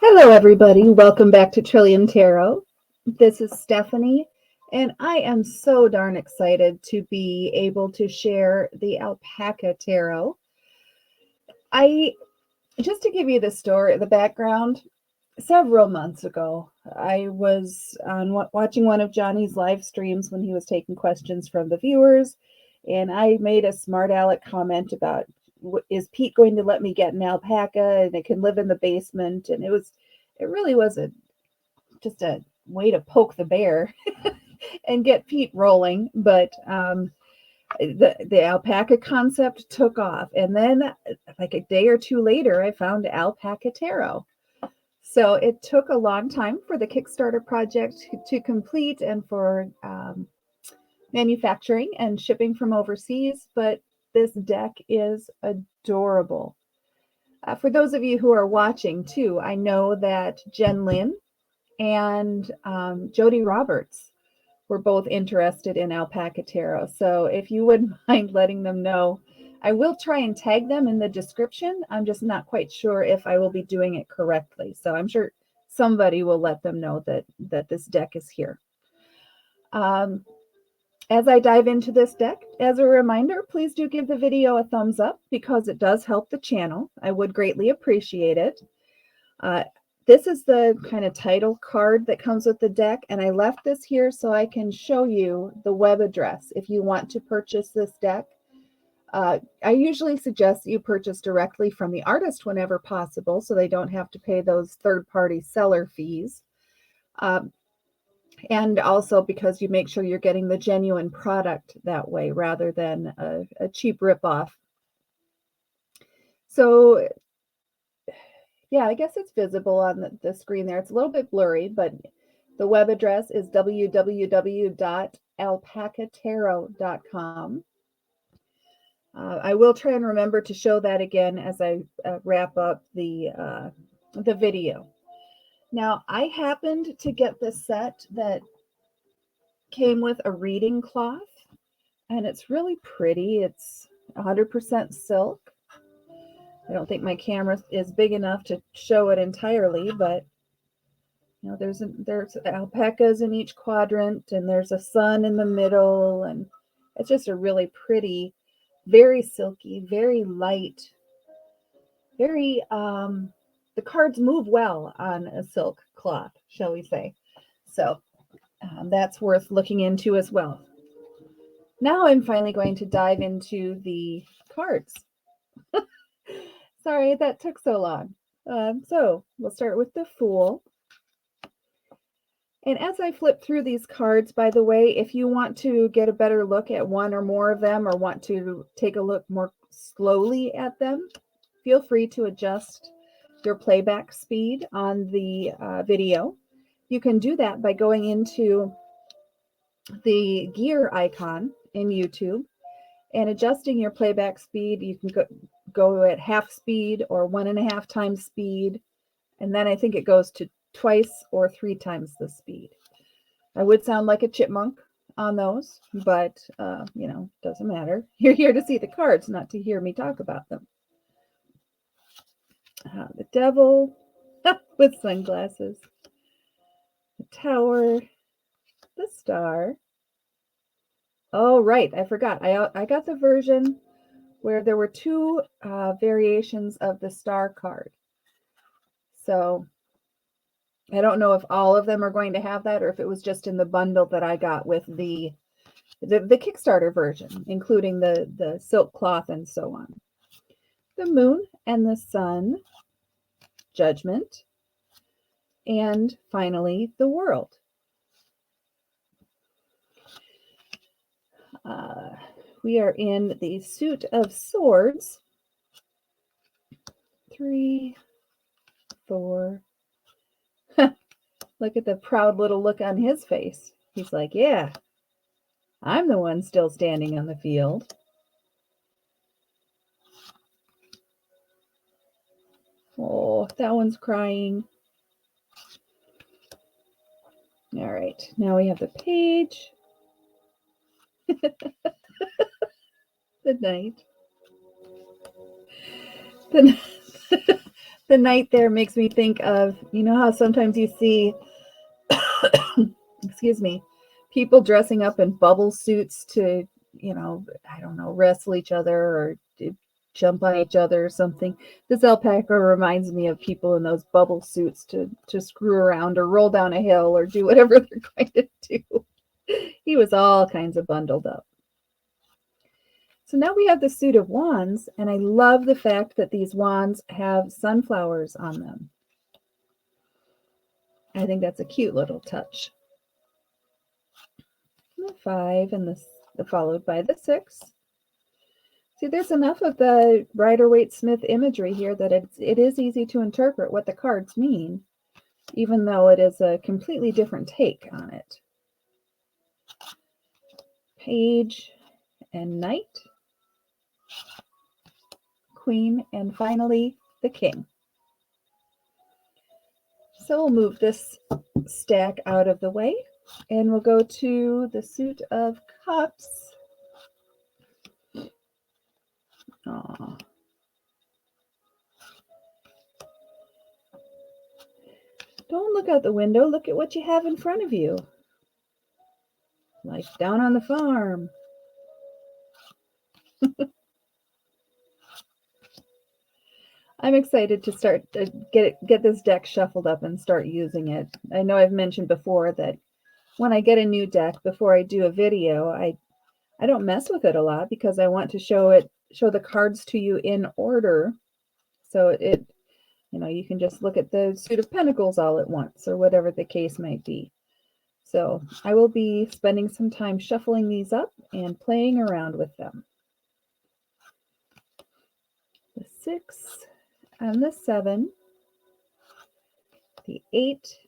Hello, everybody. Welcome back to Trillium Tarot. This is Stephanie, and I am so darn excited to be able to share the Alpaca Tarot. Just to give you the story, the background, several months ago, I was watching one of Johnny's live streams when he was taking questions from the viewers, and I made a smart aleck comment about, is Pete going to let me get an alpaca and it can live in the basement? And it really was just a way to poke the bear and get Pete rolling. But the alpaca concept took off, and then like a day or two later, I found Alpaca Tarot. So it took a long time for the Kickstarter project to complete and for manufacturing and shipping from overseas, but this deck is adorable. For those of you who are watching too, I know that Jen Lynn and Jody Roberts were both interested in Alpaca Tarot. So if you wouldn't mind letting them know, I will try and tag them in the description. I'm just not quite sure if I will be doing it correctly. So I'm sure somebody will let them know that this deck is here. As I dive into this deck, as a reminder, please do give the video a thumbs up because it does help the channel. I would greatly appreciate it. This is the kind of title card that comes with the deck, and I left this here so I can show you the web address if you want to purchase this deck. I usually suggest that you purchase directly from the artist whenever possible so they don't have to pay those third-party seller fees. And also because you make sure you're getting the genuine product that way rather than a cheap ripoff. So yeah, I guess it's visible on the screen there. It's a little bit blurry, but the web address is www.alpacatarot.com. I will try and remember to show that again as I wrap up the video. Now, I happened to get this set that came with a reading cloth, and it's really pretty. It's 100% silk. I don't think my camera is big enough to show it entirely, but you know, there's alpacas in each quadrant, and there's a sun in the middle, and it's just a really pretty, very silky, very light, very the cards move well on a silk cloth, shall we say. So that's worth looking into as well. Now I'm finally going to dive into the cards. Sorry that took so long. So we'll start with the Fool. And as I flip through these cards, by the way, if you want to get a better look at one or more of them or want to take a look more slowly at them, feel free to adjust your playback speed on the video. You can do that by going into the gear icon in YouTube and adjusting your playback speed. You can go at half speed or 1.5 times speed, and then I think it goes to twice or 3 times the speed. I would sound like a chipmunk on those, but you know, doesn't matter. You're here to see the cards, not to hear me talk about them. The Devil with sunglasses, the Tower, the Star. Oh, right, I forgot. I got the version where there were 2 variations of the Star card. So I don't know if all of them are going to have that or if it was just in the bundle that I got with the Kickstarter version, including the silk cloth and so on. The Moon and the Sun, Judgment, and finally the World. We are in the Suit of Swords. 3, 4. Look at the proud little look on his face. He's like, yeah, I'm the one still standing on the field. Oh, that one's crying. All right, now we have the Page. The Knight. The The knight there makes me think of, you know how sometimes you see, excuse me, people dressing up in bubble suits to, you know, I don't know, wrestle each other or jump on each other or something. This alpaca reminds me of people in those bubble suits to screw around or roll down a hill or do whatever they're going to do. He was all kinds of bundled up. So now we have the suit of wands, and I love the fact that these wands have sunflowers on them. I think that's a cute little touch. The 5 and the followed by the 6. See, there's enough of the Rider-Waite-Smith imagery here that it is easy to interpret what the cards mean, even though it is a completely different take on it. Page and Knight, Queen, and finally the King. So we'll move this stack out of the way, and we'll go to the suit of cups. Aww. Don't look out the window. Look at what you have in front of you. Like down on the farm. I'm excited to start to get this deck shuffled up and start using it. I know I've mentioned before that when I get a new deck, before I do a video, I don't mess with it a lot because I want to show the cards to you in order. So it, you know, you can just look at the suit of pentacles all at once or whatever the case might be. So I will be spending some time shuffling these up and playing around with them. The 6 and the 7, the 8,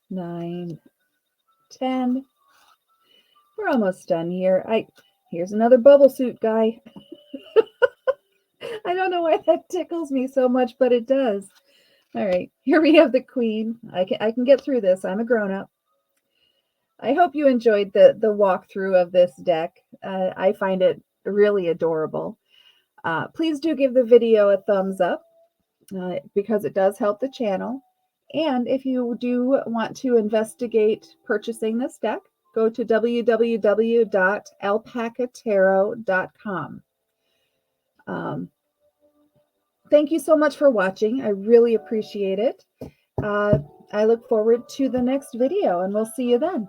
9, 10. We're almost done here. Here's another bubble suit guy. I don't know why that tickles me so much, but it does. All right, here we have the Queen. I can get through this. I'm a grown-up. I hope you enjoyed the walkthrough of this deck. I find it really adorable. Please do give the video a thumbs up because it does help the channel. And if you do want to investigate purchasing this deck, go to www.alpacatarot.com. Thank you so much for watching. I really appreciate it. I look forward to the next video, and we'll see you then.